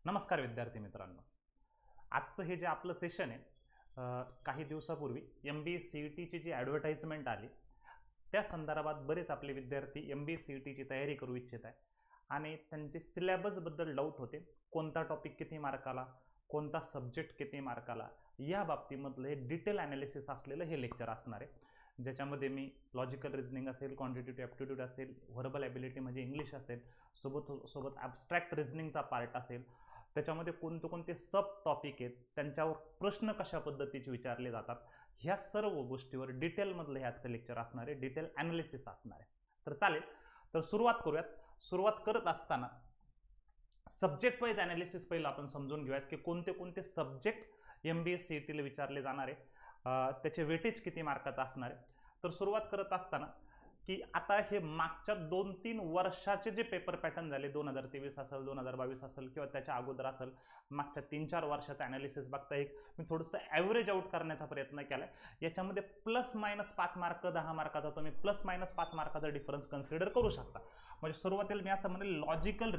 नमस्कार विद्यार्थी मित्रांनो, आजचं हे जे आपलं सेशन आहे काही दिवसापूर्वी MBA-CET जी ॲडव्हर्टाइजमेंट आली त्या संदर्भात बरेच आपले विद्यार्थी MBA-CET तयारी करू इच्छित आहे आणि त्यांचे सिलेबसबद्दल डाऊट होते. कोणता टॉपिक किती मार्काला, कोणता सब्जेक्ट किती मार्काला, या बाबतीमधलं हे डिटेल ॲनालिसिस असलेलं हे लेक्चर असणार आहे, ज्याच्यामध्ये मी लॉजिकल रिझनिंग असेल, क्वांटिटेटिव्ह ॲप्टिट्यूड असेल, व्हर्बल ॲबिलिटी म्हणजे इंग्लिश असेल, सोबत ॲब्स्ट्रॅक्ट रिझनिंगचा पार्ट असेल, त्याच्यामध्ये कोणते सब टॉपिक आहेत, त्यांच्यावर प्रश्न कशा पद्धतीचे विचारले जातात, ह्या सर्व गोष्टीवर डिटेलमधलं हे आजचं लेक्चर असणार आहे, डिटेल ॲनालिसिस असणार आहे. तर चालेल, तर सुरुवात करूयात. सुरुवात करत असताना सब्जेक्ट वाईज ॲनालिसिस पहिलं आपण समजून घेऊयात की कोणते सब्जेक्ट MBA-CET ला विचारले जाणार आहे, त्याचे वेटेज किती मार्काचं असणार आहे. तर सुरुवात करत असताना की आता हे मागच्या 2-3 वर्षाचे जे पेपर पॅटर्न झाले, 2023 असेल, 2022 असेल किंवा त्याच्या अगोदर असेल, मागच्या 3-4 वर्षाचा ॲनालिसिस बघता एक मी थोडंसं ॲव्हरेज आउट करण्याचा प्रयत्न केला आहे. याच्यामध्ये ±5 मार्क, 10 मार्काचा तुम्ही ±5 मार्काचा डिफरन्स कन्सिडर करू शकता. म्हणजे सुरुवातीला मी असं म्हणेल लॉजिकल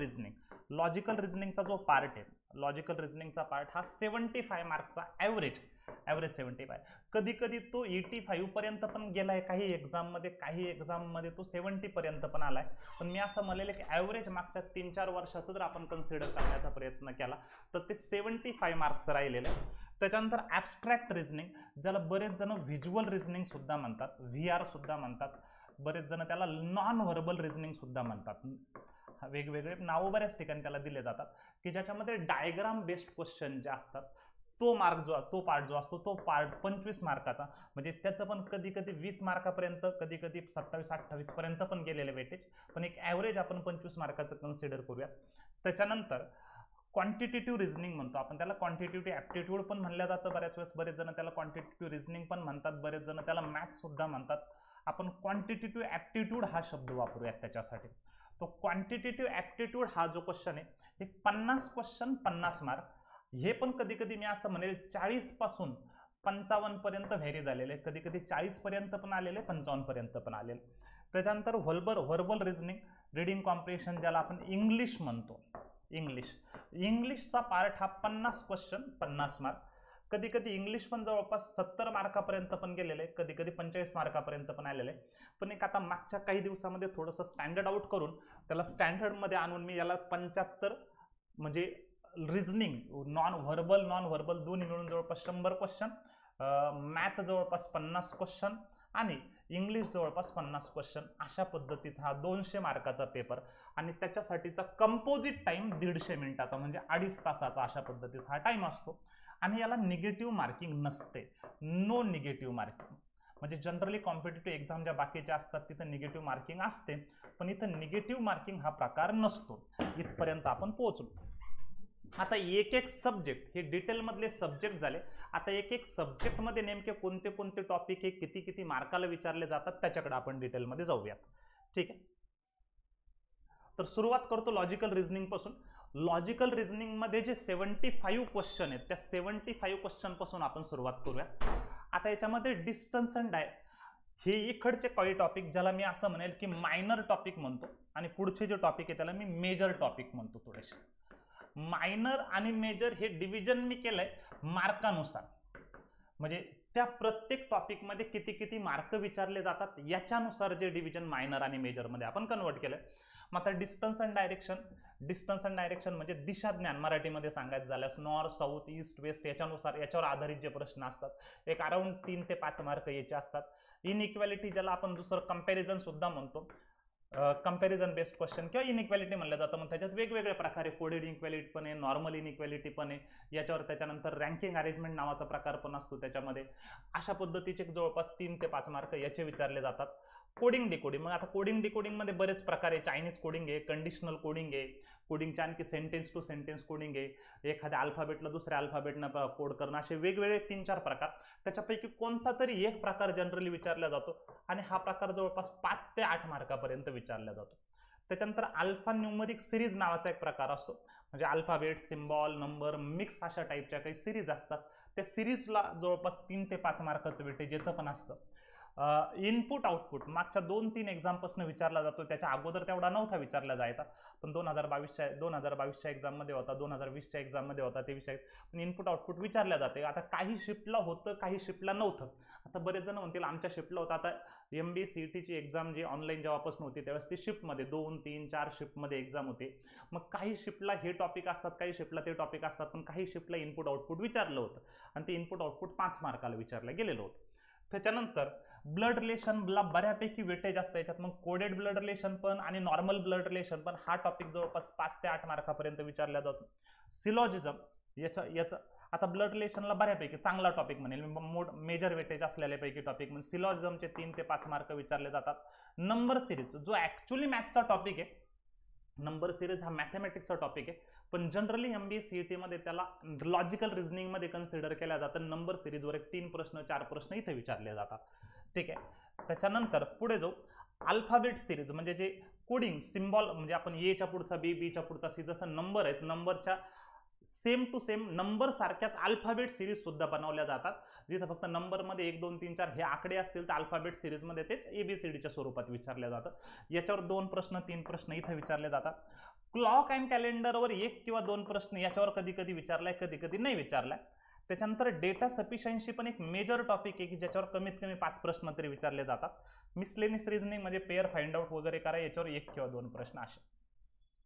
रिझनिंगचा जो पार्ट आहे, लॉजिकल रिझनिंगचा पार्ट हा 75 मार्कचा ॲव्हरेज 75. कधी कधी तो 85 पर्यंत पण गेलाय काही एक्झाममध्ये तो 70 पर्यंत पण आलाय. पण मी असं म्हणेल की ॲव्हरेज मागच्या 3-4 वर्षाचं जर आपण कन्सिडर करण्याचा प्रयत्न केला तर ते 75 मार्क्स राहिलेलं आहे. त्याच्यानंतर ॲब्स्ट्रॅक्ट रिझनिंग, ज्याला बरेच जण व्हिज्युअल रिझनिंग सुद्धा म्हणतात, VR सुद्धा म्हणतात, बरेच जण त्याला नॉन व्हर्बल रिझनिंग सुद्धा म्हणतात, वेगवेगळे नावं बऱ्याच ठिकाणी त्याला दिले जातात, की ज्याच्यामध्ये डायग्राम बेस्ड क्वेश्चन जे असतात तो पार्ट जो असतो तो पार्ट 25 मार्काचा, म्हणजे त्याचं पण कधी कधी 20 मार्कापर्यंत, कधी कधी 27-28 पर्यंत पण गेलेले वेटेज, पण एक ॲव्हरेज आपण 25 मार्काचं कन्सिडर करूया. त्याच्यानंतर क्वांटिटेटिव्ह रिझनिंग म्हणतो आपण त्याला, क्वांटिटेटिव्ह ॲप्टिट्यूड पण म्हणलं जातं बऱ्याच वेळेस, बरेच जण त्याला क्वांटिटेटिव्ह रिझनिंग पण म्हणतात, बरेच जण त्याला मॅथ्स सुद्धा म्हणतात. आपण क्वांटिटेटिव्ह ॲप्टिट्यूड हा शब्द वापरूयात त्याच्यासाठी. तो क्वांटिटेटिव्ह ॲप्टिट्यूड हा जो क्वेश्चन आहे, एक 50 क्वेश्चन 50 मार्क, हे पण कधी कधी मी असं म्हणेल 40 पासून 55 पर्यंत व्हेरी झालेले, कधी कधी 40 पर्यंत पण आलेले, 55 पर्यंत पण आलेले. त्याच्यानंतर व्हर्बल रिझनिंग, रीडिंग कॉम्प्रिहेन्शन ज्याला आपण इंग्लिश म्हणतो, इंग्लिशचा पार्ट हा 50 क्वेश्चन 50 मार्क, कधी कधी इंग्लिश पण जवळपास 70 मार्कापर्यंत पण गेलेले, कधी कधी 45 मार्कापर्यंत पण आलेले. पण एक आता मागच्या काही दिवसामध्ये थोडंसं स्टँडर्ड आउट करून त्याला स्टँडर्डमध्ये आणून मी याला 75 म्हणजे रिझनिंग नॉन व्हर्बल दोन्ही मिळून जवळपास 100 क्वेश्चन, मॅथ जवळपास 50 क्वेश्चन आणि इंग्लिश जवळपास 50 क्वेश्चन, अशा पद्धतीचा हा 200 मार्काचा पेपर आणि त्याच्यासाठीचा कंपोजिट टाइम 150 मिनिटाचा म्हणजे 2.5 तासाचा, अशा पद्धतीचा हा टाइम असतो. आणि याला निगेटिव्ह मार्किंग नसते, नो निगेटिव्ह मार्किंग. म्हणजे जनरली कॉम्पिटेटिव्ह एक्झाम ज्या बाकीच्या असतात तिथं निगेटिव्ह मार्किंग असते, पण इथं निगेटिव्ह मार्किंग हा प्रकार नसतो. इथपर्यंत आपण पोहोचलो. आता एक सब्जेक्ट, हे डिटेलमधले सब्जेक्ट झाले. आता एक सब्जेक्टमध्ये नेमके कोणते टॉपिक हे किती मार्काला विचारले जातात त्याच्याकडे आपण डिटेलमध्ये जाऊयात. ठीक आहे, तर सुरुवात करतो लॉजिकल रिझनिंग पासून. लॉजिकल रिझनिंग मध्ये जे 75 क्वेश्चन आहेत, त्या 75 क्वेश्चन पासून आपण सुरुवात करूया. आता याच्यामध्ये डिस्टन्स अँड हे इकडचे काही टॉपिक ज्याला मी असं म्हणेल की मायनर टॉपिक म्हणतो, आणि पुढचे जे टॉपिक आहे त्याला मी मेजर टॉपिक म्हणतो. थोडेसे मायनर आणि मेजर हे डिव्हिजन मी केलंय मार्कानुसार, म्हणजे त्या प्रत्येक टॉपिकमध्ये किती मार्क विचारले जातात याच्यानुसार जे डिव्हिजन मायनर आणि मेजर मध्ये आपण कन्वर्ट केलंय. मग आता डिस्टन्स अँड डायरेक्शन म्हणजे दिशा ज्ञान, मराठीमध्ये सांगायचं झाल्यास नॉर्थ, साऊथ, ईस्ट, वेस्ट, याच्यावर आधारित जे प्रश्न असतात, एक अराउंड 3 ते 5 मार्क याचे असतात. इनइक्वॅलिटी ज्याला आपण दुसरं कंपॅरिझन सुद्धा म्हणतो, कंपॅरिझन बेस्ड क्वेश्चन किंवा इनइक्वॅलिटी म्हणलं जातं. मग त्याच्यात वेगवेगळे प्रकारे कोडेड इनइक्वॅलिटी पण आहे, नॉर्मल इनइक्वॅलिटी पण आहे, याच्यावर त्याच्यानंतर रँकिंग अरेंजमेंट नावाचा प्रकार पण असतो त्याच्यामध्ये. अशा पद्धतीचे जवळपास 3 ते 5 मार्क याचे विचारले जातात. कोडिंग डिकोडिंग, मग आता कोडिंग डिकोडिंगमध्ये बरेच प्रकार आहे, चायनीज कोडिंग आहे, कंडिशनल कोडिंग आहे, कोडिंगच्या आणखी सेंटेन्स टू सेंटेन्स कोडिंग आहे, एखाद्या अल्फाबेटला दुसऱ्या अल्फाबेटनं कोड करणं, असे वेगवेगळे 3-4 प्रकार. त्याच्यापैकी कोणता तरी एक प्रकार जनरली विचारला जातो आणि हा प्रकार जवळपास 5 ते 8 मार्कापर्यंत विचारला जातो. त्याच्यानंतर अल्फा न्यूमरिक सिरीज नावाचा एक प्रकार असतो, म्हणजे अल्फाबेट, सिम्बॉल, नंबर, मिक्स अशा टाईपच्या काही सिरीज असतात. त्या सिरीजला जवळपास 3 ते 5 मार्काचं वेटेज याचं पण असतं. इनपुट आउटपुट मागच्या 2-3 एक्झामपासून विचारला जातो, त्याच्या अगोदर तेवढा नव्हता विचारला जायचा, पण 2022च्या एक्झाममध्ये होता, 2020च्या एक्झाममध्ये होता ते विषय. पण इनपुट आउटपुट विचारल्या जाते. आता काही शिफ्टला होतं, काही शिफ्टला नव्हतं. आता बरेच जण म्हणतील आमच्या शिफ्टला होतं. आता MBCETची एक्झाम जी ऑनलाईन जेव्हापासून होती त्यावेळेस ती शिफ्टमध्ये 2, 3, 4 शिफ्टमध्ये एक्झाम होते. मग काही शिफ्टला हे टॉपिक असतात, काही शिफ्टला ते टॉपिक असतात, पण काही शिफ्टला इनपुट आउटपुट विचारलं होतं आणि ते इनपुट आउटपुट 5 मार्काला विचारलं गेलेलं होतं. त्याच्यानंतर ब्लड रिलेशनला बऱ्यापैकी वेटेज असतं याच्यात. मग कोडेड ब्लड रिलेशन पण आणि नॉर्मल ब्लड रिलेशन पण हा टॉपिक जवळपास 5 ते 8 मार्कापर्यंत विचारला जातो. सिलॉजिझम याचं आता ब्लड रिलेशनला बऱ्यापैकी चांगला टॉपिक म्हणेल, मेजर वेटेज असलेल्यापैकी टॉपिक म्हणजे सिलॉजिझमचे 3 ते 5 मार्क विचारले जातात. नंबर सिरीज जो ऍक्च्युअली मॅथचा टॉपिक आहे, नंबर सिरीज हा मॅथमॅटिक्सचा टॉपिक आहे, पण जनरली MBCET मध्ये त्याला लॉजिकल रिझनिंग मध्ये कन्सिडर केल्या जातं. नंबर सिरीजवर 3 प्रश्न 4 प्रश्न इथे विचारले जातात. ठीक आहे. त्याच्यानंतर पुढे जाऊ, अल्फाबेट सिरीज म्हणजे जे कोडिंग सिम्बॉल म्हणजे आपण एच्या पुढचा बी, बीच्या पुढचा सी, जसं नंबर आहेत नंबरच्या सेम टू सेम नंबर सारख्याच अल्फाबेट सिरीज सुद्धा बनवल्या जातात. जिथं फक्त नंबरमध्ये 1 2 3 4 हे आकडे असतील तर अल्फाबेट सिरीजमध्ये तेच ABCDच्या स्वरूपात विचारल्या जातं. याच्यावर 2 प्रश्न 3 प्रश्न इथे विचारले जातात. क्लॉक अँड कॅलेंडरवर 1 किंवा 2 प्रश्न याच्यावर कधी कधी विचारलाय, कधी कधी नाही विचारलाय. त्याच्यानंतर डेटा सफिशियन्सी पण एक मेजर टॉपिक आहे की ज्याच्यावर कमीत कमी 5 प्रश्न तरी विचारले जातात. मिसलेनियस रिझनिंग म्हणजे पेअर फाइंड आउट वगैरे करा, याच्यावर 1 किंवा 2 प्रश्न असे.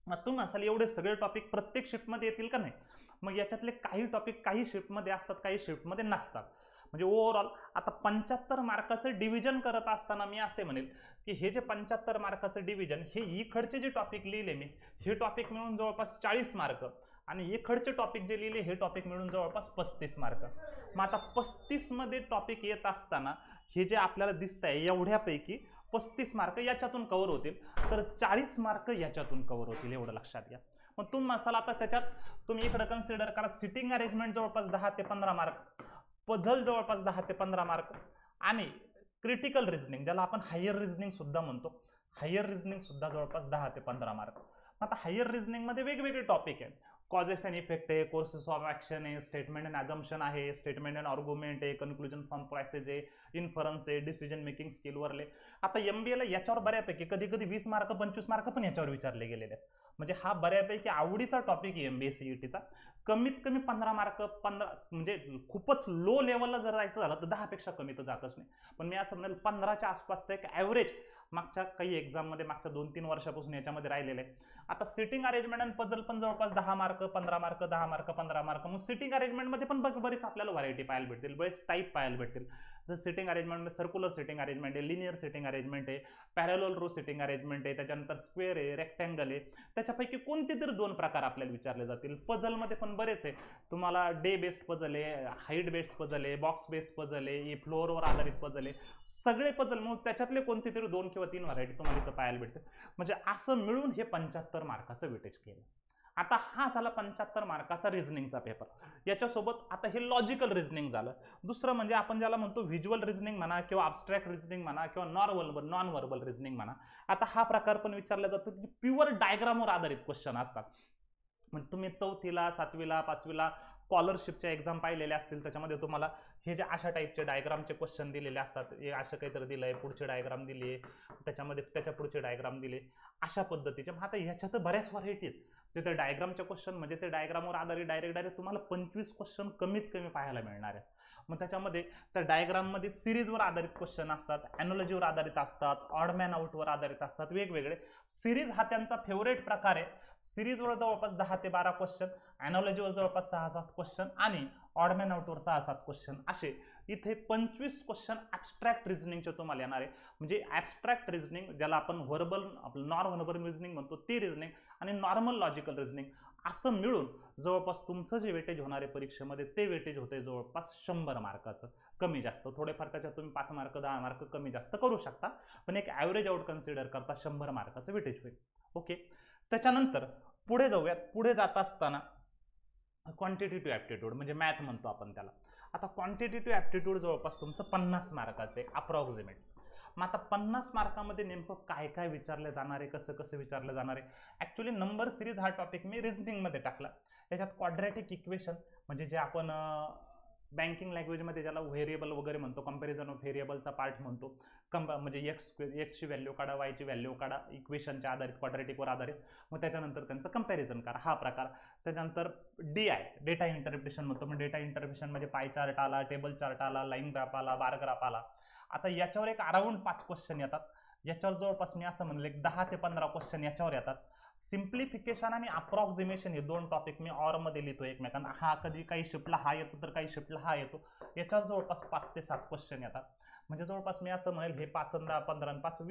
मग तुम्ही असाल एवढे सगळे टॉपिक प्रत्येक शिफ्टमध्ये येतील का नाही? मग याच्यातले काही टॉपिक काही शिफ्टमध्ये असतात, काही शिफ्टमध्ये नसतात. म्हणजे ओव्हरऑल आता 75 मार्काचं डिव्हिजन करत असताना मी असे म्हणेल की हे जे 75 मार्काचं डिव्हिजन हे इकडचे जे टॉपिक लिहिले मी, हे टॉपिक मिळून जवळपास 40 मार्क आणि इकडचे टॉपिक जे लिहिले हे टॉपिक मिळून जवळपास 35 मार्क. मग आता 35 मध्ये टॉपिक येत असताना हे जे आपल्याला दिसत आहे एवढ्यापैकी 35 मार्क याच्यातून कव्हर होतील, तर 40 मार्क याच्यातून कव्हर होतील, एवढं लक्षात घ्या. मग तुम्ही असाल आता त्याच्यात तुम्ही इकडे कन्सिडर करा सिटिंग अरेंजमेंट जवळपास 10 ते 15 मार्क, पझल जवळपास 10 ते 15 मार्क आणि क्रिटिकल रिझनिंग ज्याला आपण हायर रिझनिंग सुद्धा म्हणतो, हायर रिझनिंग सुद्धा जवळपास 10 ते 15 मार्क. आता हायर रिझनिंग मध्ये वेगवेगळे टॉपिक आहेत. कॉजेस अँड इफेक्ट आहे, कोर्सेस ऑफ ऍक्शन आहे, स्टेटमेंट अँड अजम्पशन आहे, स्टेटमेंट अँड आर्ग्युमेंट आहे, कन्क्लुजन फ्रॉम पॅसेज आहे, इन्फरन्स आहे, डिसिजन मेकिंग स्किलवरले. आता MBAला याच्यावर बऱ्यापैकी कधी कधी 20 मार्क 25 मार्क पण याच्यावर विचारले गेलेले आहेत. म्हणजे हा बऱ्यापैकी आवडीचा टॉपिक आहे MBACETचा. कमीत कमी 15 मार्क, 15 म्हणजे खूपच लो लेवलला जर जायचं झालं तर 10 पेक्षा कमी तर जातच नाही. पण मी असं म्हणेल 15च्या आसपासचं एक ॲव्हरेज मागच्या काही एक्झाममध्ये मागच्या 2-3 वर्षापासून याच्यामध्ये राहिलेलं आहे. आता सिटिंग अरेंजमेंट आणि पझल पण जवळपास 10 मार्क 15 मार्क 10 मार्क 15 मार्क. मग सिटिंग अरेंजमेंटमध्ये पण बरेच आपल्याला व्हरायटी पाहायला भेटतील, बरेच टाईप पाहायला भेटतील. जर sitting arrangement circular sitting arrangement आहे, लिनियर सिटिंग अरेंजमेंट आहे, पॅरलल रो सिटिंग अरेंजमेंट आहे, त्याच्यानंतर स्क्वेअर आहे, रेक्टँगल आहे. त्याच्यापैकी कोणते तरी 2 प्रकार आपल्याला विचारले जातील. पझलमध्ये पण बरेच आहे, तुम्हाला डे बेस्ड पझल आहे, हाईट बेस्ड पझल आहे, बॉक्स बेस्ड पझल आहे, फ्लोअरवर आधारित पझल आहे, सगळे पझल. मग त्याच्यातले कोणते तरी 2 किंवा 3 व्हरायटी तुम्हाला इथं पाहायला भेटते. म्हणजे असं मिळून हे 75 मार्काचं वेटेज केलं. आता हा झाला 75 मार्काचा रिझनिंगचा पेपर. याच्यासोबत आता हे लॉजिकल रिझनिंग झालं. दुसरं म्हणजे आपण ज्याला म्हणतो व्हिज्युअल रिझनिंग म्हणा किंवा अब्स्ट्रॅक्ट रिझनिंग म्हणा किंवा नॉन व्हर्बल रिझनिंग म्हणा. आता हा प्रकार पण विचारला जातो की प्युअर डायग्रामवर आधारित क्वेश्चन असतात. म्हणजे तुम्ही 4थीला 7वीला 5वीला स्कॉलरशिपच्या एक्झाम पाहिलेल्या असतील, त्याच्यामध्ये तुम्हाला हे जे अशा टाईपचे डायग्रामचे क्वेश्चन दिलेले असतात. हे असं काहीतरी दिलं आहे, पुढचे डायग्राम दिले, त्याच्यामध्ये त्याच्या पुढचे डायग्राम दिले, अशा पद्धतीचे. मग आता ह्याच्यात बऱ्याच व्हरायटी आहेत. ते डायग्रामचे क्वेश्चन म्हणजे ते डायग्रामवर आधारित डायरेक्ट तुम्हाला 25 क्वेश्चन कमीत कमी पाहायला मिळणार आहेत. मग त्याच्यामध्ये त्या डायग्राममध्ये सिरीजवर आधारित क्वेश्चन असतात, ॲनॉलॉजीवर आधारित असतात, ऑड मॅन आउटवर आधारित असतात, वेगवेगळे. सिरीज हा त्यांचा फेवरेट प्रकार आहे. सिरीजवर जवळपास 10 ते 12 क्वेश्चन, ॲनॉलॉजीवर जवळपास 6-7 क्वेश्चन आणि ऑड मॅन आउटवर 6-7 क्वेश्चन. असे इथे 25 क्वेश्चन ॲब्स्ट्रॅक्ट रिझनिंगचे तुम्हाला येणार आहे. म्हणजे ॲब्स्ट्रॅक्ट रिझनिंग ज्याला आपण व्हर्बल नॉन व्हर्बल रिझनिंग म्हणतो ते रिझनिंग आणि नॉर्मल लॉजिकल रिझनिंग असं मिळून जवळपास तुमचं जे वेटेज होणार आहे परीक्षेमध्ये ते वेटेज होते जवळपास 100 मार्काचं. कमी जास्त थोडेफार त्याच्यात तुम्ही 5 मार्क 10 मार्क कमी जास्त करू शकता, पण एक ॲव्हरेज आउट कन्सिडर करता 100 मार्काचं वेटेज होईल. ओके. त्याच्यानंतर पुढे जाऊयात. पुढे जात असताना क्वांटिटेटिव्ह ॲप्टिट्यूड म्हणजे मॅथ म्हणतो आपण त्याला. आता क्वांटिटेटिव्ह ॲप्टिट्यूड जवळपास तुमचं 50 मार्काचं एक अप्रॉक्सिमेट. मग आता 50 मार्कामध्ये नेमकं काय काय विचारलं जाणार आहे, कसं कसं विचारलं जाणार आहे. ॲक्च्युली नंबर सिरीज हा टॉपिक मी रिझनिंगमध्ये टाकला. त्याच्यात क्वाड्रॅटिक इक्वेशन म्हणजे जे आपण बँकिंग लँग्वेजमध्ये ज्याला व्हेरिएबल वगैरे म्हणतो, कंपॅरिझन ऑफ व्हेरिएबलचा पार्ट म्हणतो. म्हणजे एक्सची व्हॅल्यू काढा, वायची व्हॅल्यू काढा, इक्वेशनच्या आधारित, क्वाड्रॅटिकवर आधारित, मग त्याच्यानंतर त्यांचं कंपॅरिझन करा, हा प्रकार. त्याच्यानंतर DI डेटा इंटरप्रिटेशन म्हणतो. मग डेटा इंटरप्रिटेशनमध्ये पाय चार्ट आला, टेबल चार्ट आला, लाईन ग्राफ आला, बार ग्राफ आला. आता याच्यावर एक अराउंड 5 क्वेश्चन येतात. याच्यावर जवळपास मी असं म्हणलं एक 10 ते 15 क्वेश्चन याच्यावर येतात. सिम्प्लिफिकेशन आणि अप्रॉक्सिमेशन हे 2 टॉपिक मी ऑर मध्ये लिहितो एकमेकांना. हा कधी काही शिफ्टला हा येतो तर काही शिफ्टला हा येतो. याच्यावर जवळपास 5 ते 7 क्वेश्चन येतात. म्हणजे जवळपास मी असं म्हणेल हे 5 आणि 10, 15 आणि 5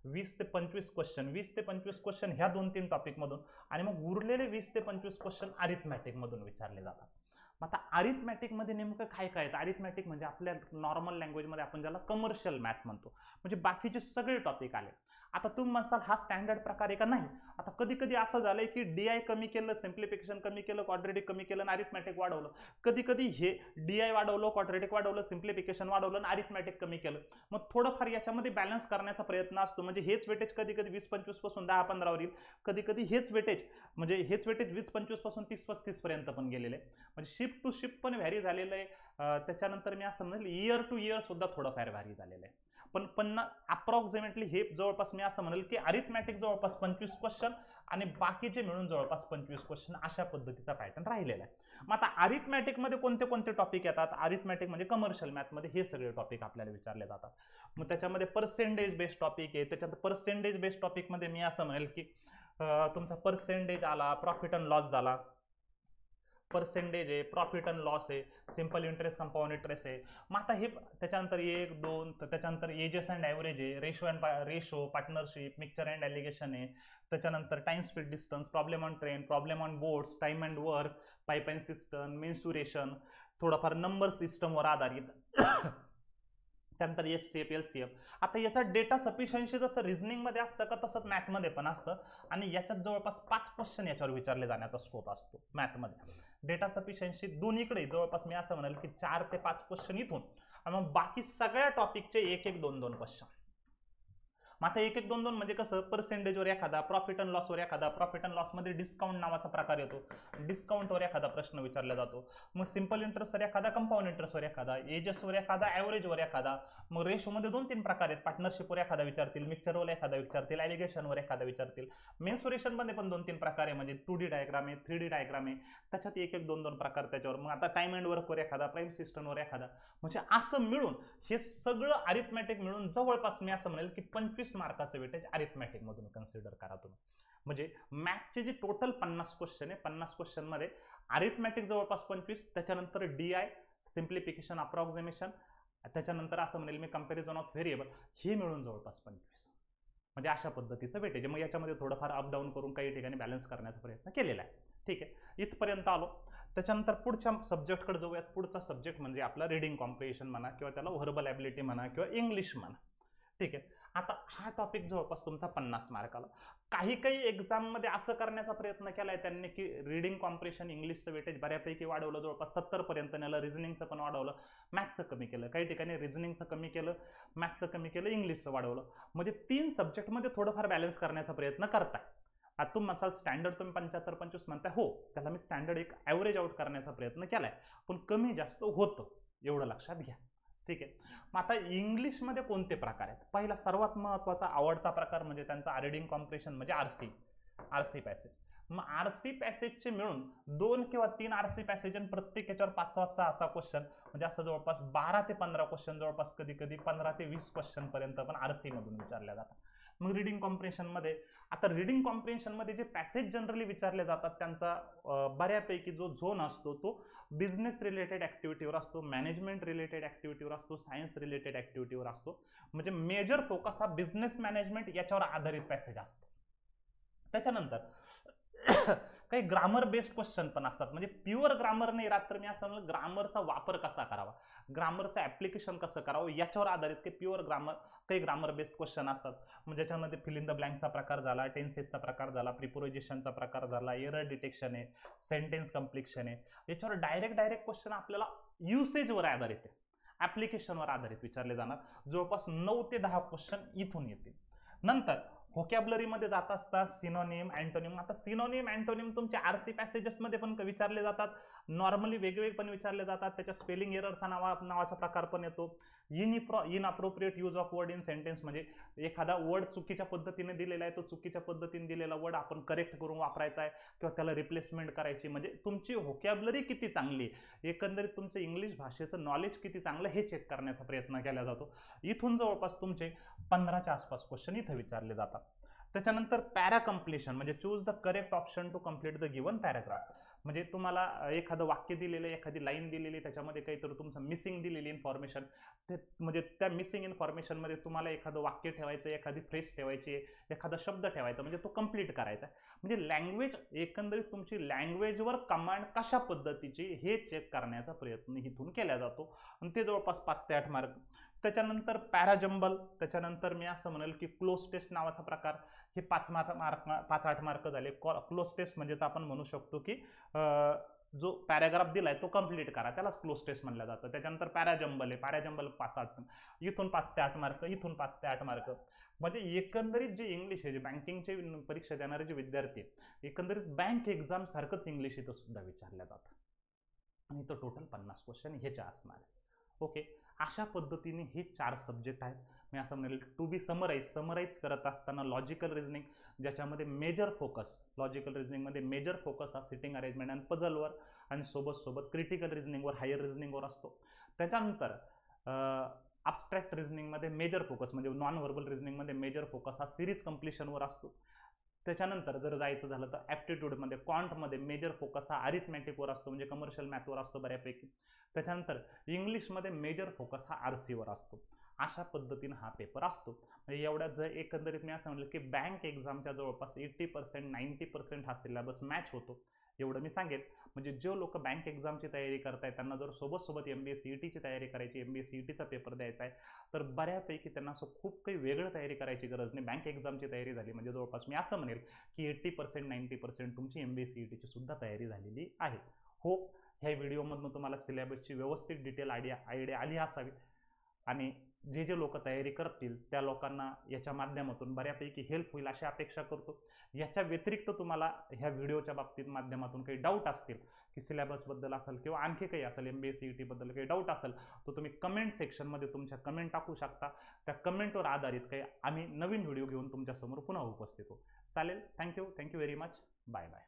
20 ते 25 क्वेश्चन, 20 ते 25 क्वेश्चन ह्या 2-3 टॉपिकमधून, आणि मग उरलेले 20 ते 25 क्वेश्चन अरिथमॅटिकमधून विचारले जातात. आता अरिथमॅटिकमध्ये नेमकं काय काय येतं? अरिथमॅटिक म्हणजे आपल्या नॉर्मल लँग्वेजमध्ये आपण ज्याला कमर्शियल मॅथ म्हणतो, म्हणजे बाकीचे सगळे टॉपिक आले. आता तुम्ही म्हणसाल हा स्टँडर्ड प्रकार आहे का? नाही. आता कधी कधी असं झालंय की DI कमी केलं, सिम्प्लिफिकेशन कमी केलं, क्वाड्रॅटिक कमी केलं आणि अरिथमॅटिक वाढवलं. कधी कधी हे DI वाढवलं, क्वाड्रॅटिक वाढवलं, सिम्प्लिफिकेशन वाढवलं आणि अरिथमॅटिक कमी केलं. मग थोडंफार याच्यामध्ये बॅलन्स करण्याचा प्रयत्न असतो. म्हणजे हेच वेटेज कधी कधी 20-25 पासून 10-15 वर येईल, कधी कधी हेच वेटेज 20-25 पासून 30-35 पर्यंत पण गेलेलं आहे. म्हणजे शिफ्ट टू शिफ्ट पण व्हॅरी झालेलं आहे. त्याच्यानंतर मी असं म्हणेल इयर टू इयर सुद्धा थोडंफार व्हॅरी झालेलं आहे. पण अप्रॉक्सिमेटली हे जवळपास मी असं म्हणेल की अरिथमॅटिक जवळपास 25 क्वेश्चन आणि बाकीचे मिळून जवळपास 25 क्वेश्चन, अशा पद्धतीचा पॅटर्न राहिलेला आहे. मग आता अरिथमॅटिकमध्ये कोणते कोणते टॉपिक येतात? अरिथमॅटिक म्हणजे कमर्शियल मॅथमध्ये हे सगळे टॉपिक आपल्याला विचारले जातात. मग त्याच्यामध्ये पर्सेंटेज बेस्ड टॉपिक आहे. त्याच्यात पर्सेंटेज बेस्ड टॉपिकमध्ये मी असं म्हणेल की तुमचा पर्सेंटेज आला, प्रॉफिट अँड लॉस झाला, पर्सेंटेज आहे, प्रॉफिट अँड लॉस आहे, सिंपल इंटरेस्ट, कंपाऊंड इंटरेस्ट आहे. मग आता हे त्याच्यानंतर 1, 2, तर त्याच्यानंतर एजेस अँड ॲव्हरेज आहे, ratio, partnership, mixture and allegation आहे. त्याच्यानंतर time speed distance, problem on train, problem on boards, time and work, pipeline system, mensuration, थोडाफार नंबर सिस्टमवर आधारित. त्यानंतर SCF, LCF. आता याच्यात डेटा सफिशियन्सी जसं रिझनिंगमध्ये असतं का तसंच मॅथमध्ये पण असतं, आणि याच्यात जवळपास 5 क्वेश्चन याच्यावर विचारले जाण्याचा स्कोप असतो मॅथमध्ये. डेटा सफिशियन्सी दोन्हीकडे जवळपास मी असं म्हणाल की 4 ते 5 क्वेश्चन इथून, आणि मग बाकी सगळ्या टॉपिकचे 1-1, 2-2 क्वेश्चन. मग आता 1-1, 2-2 म्हणजे कसं? पर्सेंटेजवर एखादा, प्रॉफिट अँड लॉसवर एखादा, प्रॉफिट अँड लॉसमध्ये डिस्काउंट नावाचा प्रकार येतो, डिस्काउंटवर एखादा प्रश्न विचारला जातो. मग सिंपल इंटरेस्टवर एखादा, कंपाऊंड इंटरेस्टवर एखादा, एजेसवर एखादा, ॲव्हरेजवर एखादा. मग रेशोमध्ये 2-3 प्रकार आहेत, पार्टनरशिपवर एखादा विचारतील, मिक्सचरवर एखादा विचारतील, ॲलिगेशनवर एखादा विचारतील. मेन्सुरेशनमध्ये पण 2-3 प्रकार आहे, म्हणजे 2D डायग्राम आहे, 3D डायग्राम आहे, त्याच्यात 1-1, 2-2 प्रकार त्याच्यावर. मग आता टाइम अँड वर्कवर एखादा, प्राईम सिस्टमवर एखादा. म्हणजे असं मिळून हे सगळं अरिथमॅटिक मिळून जवळपास मी असं म्हणेल की 25 मार्काचं वेटेज अरिथमॅटिक मधून कन्सिडर करा तुम्ही. म्हणजे मॅथचे जे टोटल 50 क्वेश्चन आहे, 50 क्वेश्चन मध्ये अरिथमॅटिक जवळपास 25, त्याच्यानंतर DI, सिम्प्लिफिकेशन, अप्रॉक्सिमेशन, त्याच्यानंतर असं म्हणेल मी कंपॅरिझन ऑफ व्हेरिएबल, हे मिळून जवळपास 25. म्हणजे अशा पद्धतीचं वेटेज आहे. मग याच्यामध्ये थोडंफार अपडाऊन करून काही ठिकाणी बॅलन्स करण्याचा प्रयत्न केलेला आहे. ठीक आहे, इथपर्यंत आलो. त्याच्यानंतर पुढच्या सब्जेक्टकडे जाऊयात. पुढचा सब्जेक्ट म्हणजे आपला रिडिंग कॉम्प्रिहेन्शन म्हणा, किंवा त्याला व्हर्बल ॲबिलिटी म्हणा, किंवा इंग्लिश म्हणा. ठीक आहे, आता हा टॉपिक जवळपास तुमचा 50 मार्काला. काही एक्झाममध्ये असं करण्याचा प्रयत्न केलाय त्यांनी की रिडिंग कॉम्प्रिहेन्शन इंग्लिशचं वेटेज बऱ्यापैकी वाढवलं, जवळपास 70 पर्यंत नेलं, रिझनिंगचं पण वाढवलं, मॅथ्सचं कमी केलं, काही ठिकाणी रिझनिंगचं कमी केलं, मॅथ्सचं कमी केलं, इंग्लिशचं वाढवलं. म्हणजे 3 सब्जेक्टमध्ये थोडंफार बॅलन्स करण्याचा प्रयत्न करताय. आता तुम्ही मसाल स्टँडर्ड तुम्ही 75-25 म्हणताय, हो त्याला मी स्टँडर्ड एक ॲव्हरेज आउट करण्याचा प्रयत्न केलाय, पण कमी जास्त होतं, एवढं लक्षात घ्या. ठीक आहे, मग आता इंग्लिशमध्ये कोणते प्रकार आहेत? पहिला सर्वात महत्त्वाचा आवडता प्रकार म्हणजे त्यांचा रिडिंग कॉम्प्रिहेन्शन म्हणजे आरसी पॅसेज. मग आरसी पॅसेजचे मिळून 2 किंवा 3 आरसी पॅसेज आणि प्रत्येक याच्यावर 5-6 क्वेश्चन, म्हणजे असं जवळपास 12 ते 15 क्वेश्चन, जवळपास कधी 15 ते 20 क्वेश्चन पर्यंत पण आरसी मधून विचारल्या जातात. मग रिडिंग कॉम्प्रिहेन्शनमध्ये, आता रिडिंग कॉम्प्रिहेन्शनमध्ये जे पॅसेज जनरली विचारले जातात त्यांचा बऱ्यापैकी जो झोन असतो तो बिझनेस रिलेटेड ॲक्टिव्हिटीवर असतो, मॅनेजमेंट रिलेटेड ॲक्टिव्हिटीवर असतो, सायन्स रिलेटेड ॲक्टिव्हिटीवर असतो. म्हणजे मेजर फोकस हा बिझनेस मॅनेजमेंट याच्यावर आधारित पॅसेज असतो. त्याच्यानंतर काही ग्रामर बेस्ड क्वेश्चन पण असतात, म्हणजे प्युअर ग्रामर नाही राहत, तर मी असं म्हणलं ग्रामरचा वापर कसा करावा, ग्रामरचं ॲप्लिकेशन कसं करावं याच्यावर आधारित काही प्युअर काही ग्रामर बेस्ड क्वेश्चन असतात. म्हणजे ज्याच्यामध्ये फिल इन द ब्लँकचा प्रकार झाला, टेन्सेसचा प्रकार झाला, प्रिपोजिशनचा प्रकार झाला, एरर डिटेक्शन आहे, सेंटेन्स कम्प्लिशन आहे. याच्यावर डायरेक्ट क्वेश्चन आपल्याला युसेजवर आधारित आहे, ॲप्लिकेशनवर आधारित विचारले जाणार. जवळपास 9 ते 10 क्वेश्चन इथून येतील. नंतर व्होकॅब्युलरीमध्ये जात असतात सिनोनिम, अँटोनिम. आता सिनोनिम, अँटोनिम तुमचे आरसी पॅसेजेसमध्ये पण विचारले जातात, नॉर्मली वेगवेगळे पण विचारले जातात. त्याच्या स्पेलिंग एररचा नावाचा प्रकार पण येतो. Inappropriate use of word in sentence, म्हणजे एखादा वर्ड चुकीच्या पद्धतीने दिलेला आहे, तो चुकीच्या पद्धतीने दिलेला वर्ड आपण करेक्ट करून वापरायचा आहे किंवा त्याला रिप्लेसमेंट करायची. म्हणजे तुमची व्होकॅब्युलरी किती चांगली, एकंदरीत तुमचं इंग्लिश भाषेचं नॉलेज किती चांगलं हे चेक करण्याचा प्रयत्न केला जातो. इथून जवळपास तुमचे 15च्या आसपास क्वेश्चन इथे विचारले जातात. त्याच्यानंतर पॅरा कंप्लिशन, म्हणजे choose the correct option to complete the given paragraph. म्हणजे तुम्हाला एखादं वाक्य दिलेलं, एखादी लाईन दिलेली, त्याच्यामध्ये काहीतरी तुमचं मिसिंग दिलेली इन्फॉर्मेशन, ते म्हणजे त्या मिसिंग इन्फॉर्मेशनमध्ये तुम्हाला एखादं वाक्य ठेवायचं, एखादी फ्रेज ठेवायची, एखादा शब्द ठेवायचा, म्हणजे तो कंप्लीट करायचा. म्हणजे लँग्वेज, एकंदरीत तुमची लँग्वेजवर कमांड कशा पद्धतीची हे चेक करण्याचा प्रयत्न इथून केला जातो आणि ते जवळपास 5 ते 8 मार्क. त्याच्यानंतर पॅराजंबल, त्याच्यानंतर मी असं म्हणेल की क्लोज टेस्ट नावाचा प्रकार, हे 5-8 मार्क झाले. क्लोज टेस्ट म्हणजेच आपण म्हणू शकतो की जो पॅराग्राफ दिलाय तो कंप्लीट करा, त्यालाच क्लोज टेस्ट म्हणलं जातं. त्याच्यानंतर पॅराजंबल आहे, पॅराजंबल 5-8, इथून 5 ते 8 मार्क, इथून 5 ते 8 मार्क. म्हणजे एकंदरीत जे इंग्लिश आहे, जे बँकिंगचे परीक्षा देणारे जे विद्यार्थी, एकंदरीत बँक एक्झाम सारखंच इंग्लिश इथं सुद्धा विचारलं जातं आणि इथं टोटल 50 क्वेश्चन ह्याच्या असणार आहे. ओके, अशा पद्धतीने हे 4 सब्जेक्ट आहेत. मी असं म्हणेल टू बी समराईज करत असताना लॉजिकल रिझनिंग, ज्याच्यामध्ये मेजर फोकस, लॉजिकल रिझनिंगमध्ये मेजर फोकस हा सिटिंग अरेंजमेंट आणि पझलवर आणि सोबत क्रिटिकल रिझनिंगवर, हायर रिझनिंगवर असतो. त्याच्यानंतर ॲब्स्ट्रॅक्ट रिझनिंगमध्ये मेजर फोकस, म्हणजे नॉन व्हर्बल रिझनिंगमध्ये मेजर फोकस हा सिरीज कंप्लिशनवर असतो. त्याच्यानंतर जर जायचं झालं तर ॲप्टिट्यूडमध्ये, क्वांटमध्ये मेजर फोकस हा अरिथमॅटिकवर असतो, म्हणजे कमर्शियल मॅथवर असतो बऱ्यापैकी. त्याच्यानंतर इंग्लिशमध्ये मेजर फोकस हा आरसीवर असतो. अशा पद्धतीनं हा पेपर असतो. म्हणजे एवढ्यात जर एकंदरीत मी असं म्हणलं की बँक एक्झामच्या जवळपास 80% 90% हा सिलेबस मॅच होतो, एवढं मी सांगेन. म्हणजे जे लोक बँक एक्झामची तयारी करतायत त्यांना जर सोबत MBA-CETची तयारी करायची, MBA-CETचा पेपर द्यायचा आहे, तर बऱ्यापैकी त्यांना असं खूप काही वेगळं तयारी करायची गरज नाही. बँक एक्झामची तयारी झाली म्हणजे जवळपास मी असं म्हणेल की 80% 90% तुमची MBA-CETची सुद्धा तयारी झालेली आहे. होप ह्या व्हिडिओमधून तुम्हाला सिलेबसची व्यवस्थित डिटेल आयडिया आली असावी आणि जे लोक तयारी करतील त्या लोकांना याच्या माध्यमातून बऱ्यापैकी हेल्प होईल अशी अपेक्षा करतो. याच्या व्यतिरिक्त तुम्हाला ह्या व्हिडिओच्या बाबतीत माध्यमातून काही डाऊट असतील की सिलेबसबद्दल असेल किंवा आणखी काही असेल, MBA-CET बद्दल काही डाऊट असेल तर तुम्ही कमेंट सेक्शनमध्ये तुमच्या कमेंट टाकू शकता. त्या कमेंटवर आधारित काही आम्ही नवीन व्हिडिओ घेऊन तुमच्यासमोर पुन्हा उपस्थित होऊ. चालेल, thank you very much, bye bye.